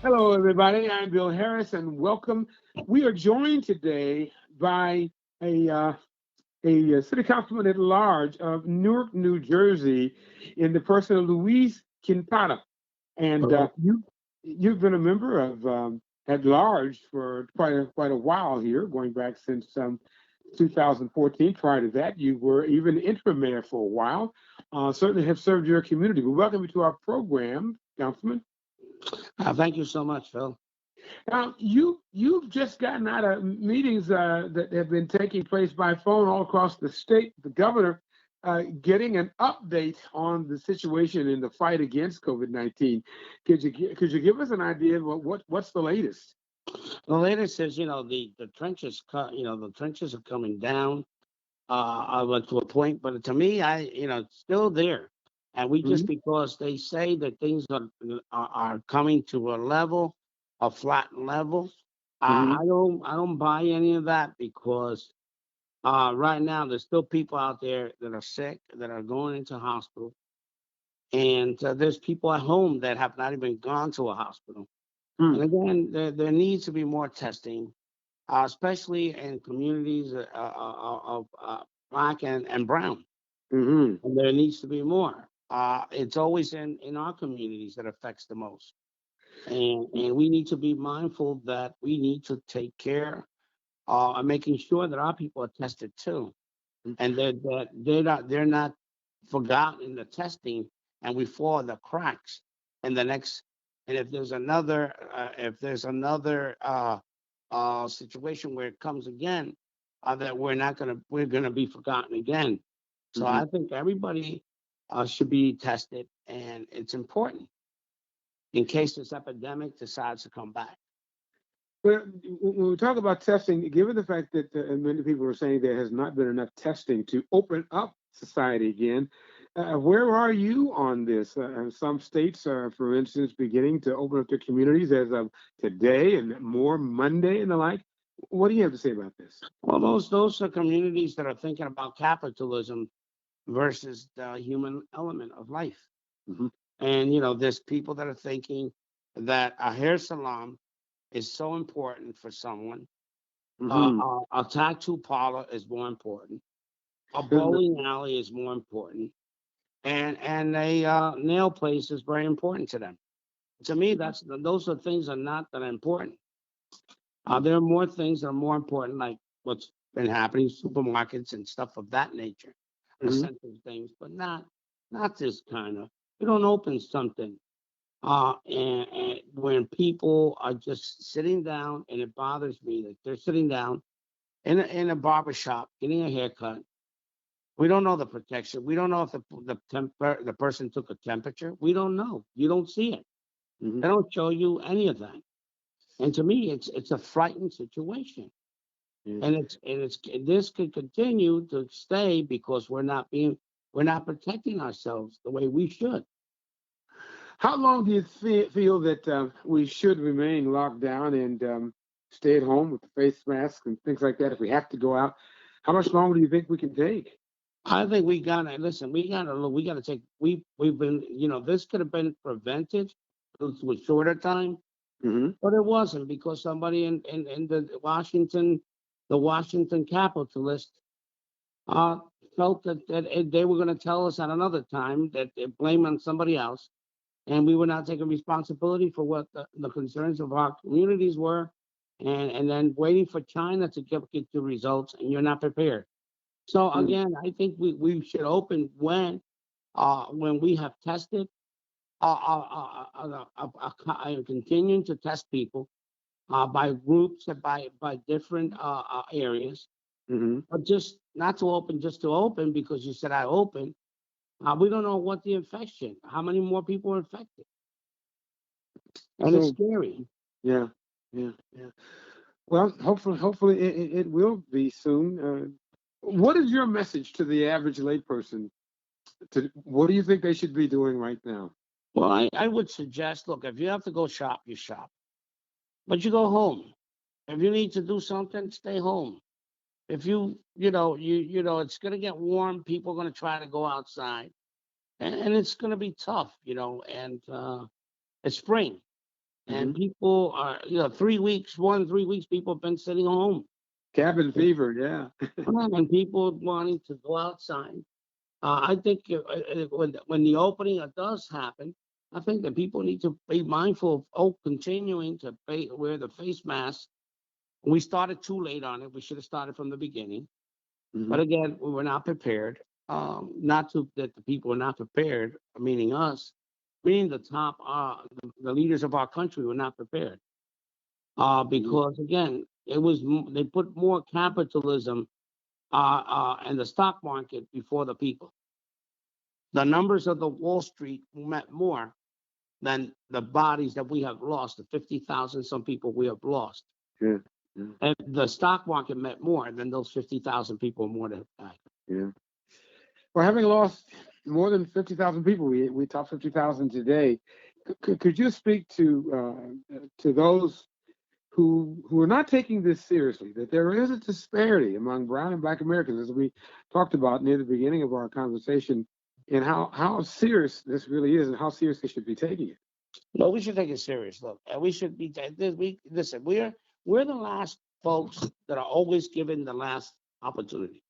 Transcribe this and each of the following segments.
Hello, everybody. I'm Bill Harris, and welcome. We are joined today by a uh, a city councilman at large of Newark, New Jersey, in the person of Luis Quintana. And Hello. you've been a member of at large for quite a while here, going back since 2014. Prior to that, you were even interim mayor for a while. Certainly have served your community. We welcome you to our program, Councilman. Thank you so much, Phil. Now, you've just gotten out of meetings that have been taking place by phone all across the state. The governor getting an update on the situation in the fight against COVID-19. Could you give us an idea of what's the latest? The latest is, the trenches cut. The trenches are coming down. But to a point, but to me, it's still there, and we just Mhm. because they say that things are coming to a level, a flat level. Mhm. I don't buy any of that because right now there's still people out there that are sick that are going into hospital, and there's people at home that have not even gone to a hospital. And Mm. again, there needs to be more testing, especially in communities of black and brown. Mhm. And there needs to be more. It's always in our communities that affects the most. And we need to be mindful that we need to take care of making sure that our people are tested too. And that they're not forgotten in the testing and we fall in the cracks. And the next and if there's another situation where it comes again, that we're gonna be forgotten again. So Mhm. I think everybody should be tested, and it's important in case this epidemic decides to come back. But when we talk about testing, given the fact that many people are saying there has not been enough testing to open up society again, where are you on this? Some states are, for instance, beginning to open up their communities as of today and more Monday and the like. What do you have to say about this? Well, those are communities that are thinking about capitalism versus the human element of life. Hmm. And there's people that are thinking that a hair salon is so important for someone. Hmm. A tattoo parlor is more important. A bowling alley is more important, and a nail place is very important to them. To me, those are things are not that important. There are more things that are more important, like what's been happening, supermarkets and stuff of that nature, Hmm. essential things, but not this kind of. You don't open something and when people are just sitting down, and it bothers me that they're sitting down in a barber shop getting a haircut. We don't know the protection. We don't know if the person took a temperature. We don't know. You don't see it. Hmm. They don't show you any of that. And to me, it's a frightening situation. Yes. And this could continue to stay because we're not protecting ourselves the way we should. How long do you feel that we should remain locked down and stay at home with the face masks and things like that if we have to go out? How much longer do you think we can take? I think we gotta listen. We gotta take. We've been. This could have been prevented to a shorter time, Hmm. but it wasn't because somebody in the Washington capitalist, uh, felt that they were going to tell us at another time that they blame on somebody else, and we were not taking responsibility for what the concerns of our communities were, and then waiting for China to get the results, and you're not prepared. So again, I think we should open when we have tested, and continuing to test people by groups and by different areas, Hmm. but just not to open just to open because you said I open. We don't know what the infection, how many more people are infected, and it's So scary. yeah, yeah, yeah. Well, hopefully it will be soon. What is your message to the average layperson? What do you think they should be doing right now? Well, I would suggest, look, if you have to go shop, you shop, but you go home. If you need to do something, stay home. If you know it's going to get warm, people are going to try to go outside, and it's going to be tough, and it's spring. And people are, 3 weeks, 3 weeks, people have been sitting home. Cabin fever, yeah. And people wanting to go outside. I think when the opening does happen, I think that people need to be mindful of continuing to wear the face mask. We started too late on it. We should have started from the beginning. But again, we were not prepared. Not to that the people were not prepared, meaning us, meaning the top, the leaders of our country were not prepared. Because again, they put more capitalism and the stock market before the people. The numbers of the Wall Street meant more than the bodies that we have lost, the 50,000 some people we have lost. Yeah. And the stock market meant more than those 50,000 people more than that. Yeah. Well, having lost more than 50,000 people, we topped 50,000 today. Could you speak to those who are not taking this seriously, that there is a disparity among brown and black Americans, as we talked about near the beginning of our conversation, and how serious this really is and how serious they should be taking it? Well, we should take it serious, look, and we should be. Listen, we're the last folks that are always given the last opportunity.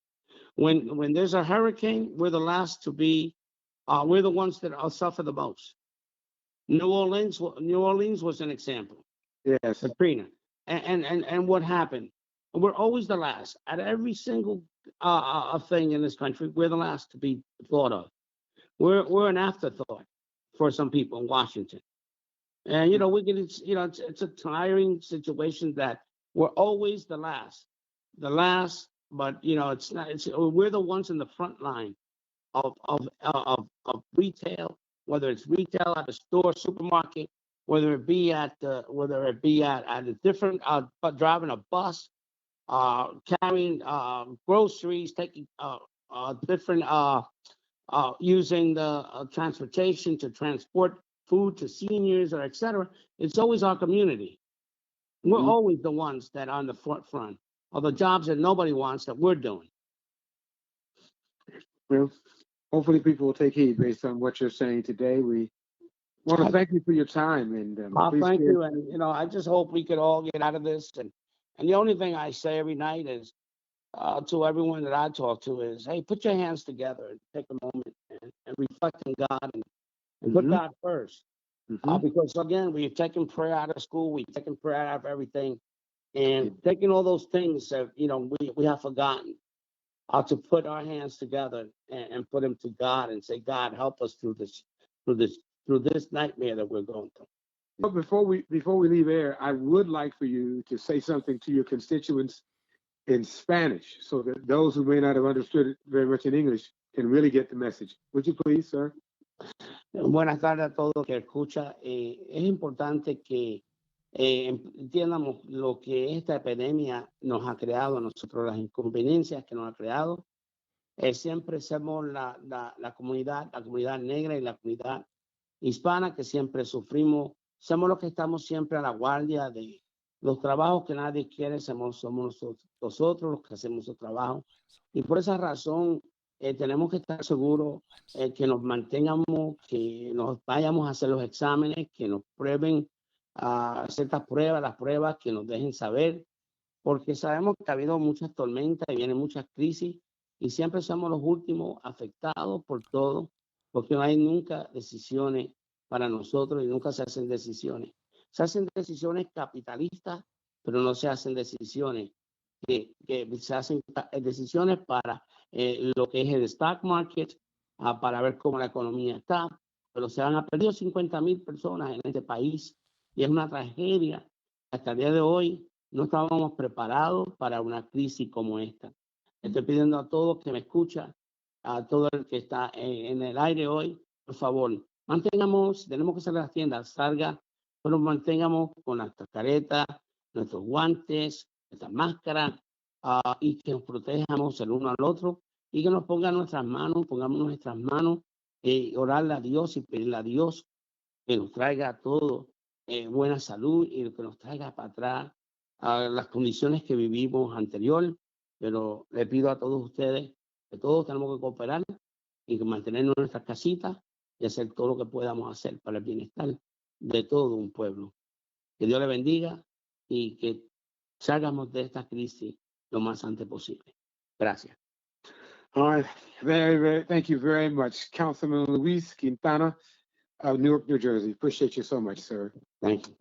When there's a hurricane, we're the last to be. We're the ones that suffer the most. New Orleans was an example. Yes. Katrina, and what happened? We're always the last at every single thing in this country. We're the last to be thought of. We're an afterthought for some people in Washington. And we get it's a tiring situation that we're always the last, but it's not. We're the ones in the front line of retail, whether it's retail at a store, supermarket, whether it be at a different driving a bus, carrying groceries, taking different using the transportation to transport food to seniors or etc. It's always our community. We're always the ones that are on the front of the jobs that nobody wants that we're doing. Well, hopefully people will take heed based on what you're saying today. We want to thank you for your time, and thank you. And I just hope we could all get out of this. And the only thing I say every night is to everyone that I talk to is, hey, put your hands together and take a moment and reflect on God and put God first. Because again, we've taken prayer out of school, we've taken prayer out of everything, and taking all those things that we have forgotten. To put our hands together and put them to God and say, God, help us through this nightmare that we're going through. But before we leave air, I would like for you to say something to your constituents in Spanish, so that those who may not have understood it very much in English can really get the message. Would you please, sir? Buenas tardes a todos que escucha. Es importante que entiendamos lo que esta epidemia nos ha creado a nosotros, las inconveniencias que nos ha creado. Siempre somos la comunidad negra y la comunidad hispana que siempre sufrimos. Somos los que estamos siempre a la guardia de los trabajos que nadie quiere. Somos nosotros los que hacemos el trabajo. Y por esa razón tenemos que estar seguros que nos mantengamos, que nos vayamos a hacer los exámenes, que nos prueben ciertas pruebas, las pruebas que nos dejen saber, porque sabemos que ha habido muchas tormentas y vienen muchas crisis y siempre somos los últimos afectados por todo, porque no hay nunca decisiones para nosotros y nunca se hacen decisiones. Se hacen decisiones capitalistas, pero no se hacen decisiones que se hacen decisiones para lo que es el stock market, para ver cómo la economía está, pero se han perdido 50,000 personas en este país y es una tragedia. Hasta el día de hoy no estábamos preparados para una crisis como esta. Estoy pidiendo a todos que me escuchan, a todo el que está en el aire hoy, por favor, tenemos que salir a las tiendas, pero mantengamos con nuestras caretas, nuestros guantes, nuestras máscaras, y que nos protejamos el uno al otro y que nos pongamos nuestras manos, orarle a Dios y pedirle a Dios que nos traiga todo buena salud y que nos traiga para atrás a las condiciones que vivimos anterior. Pero le pido a todos ustedes que todos tenemos que cooperar y que mantenernos en nuestras casitas y hacer todo lo que podamos hacer para el bienestar de todo un pueblo. Que Dios le bendiga y que salgamos de esta crisis lo más antes posible. Gracias. All right. Thank you very much, Councilman Luis Quintana of Newark, New Jersey. Appreciate you so much, sir. Thank you.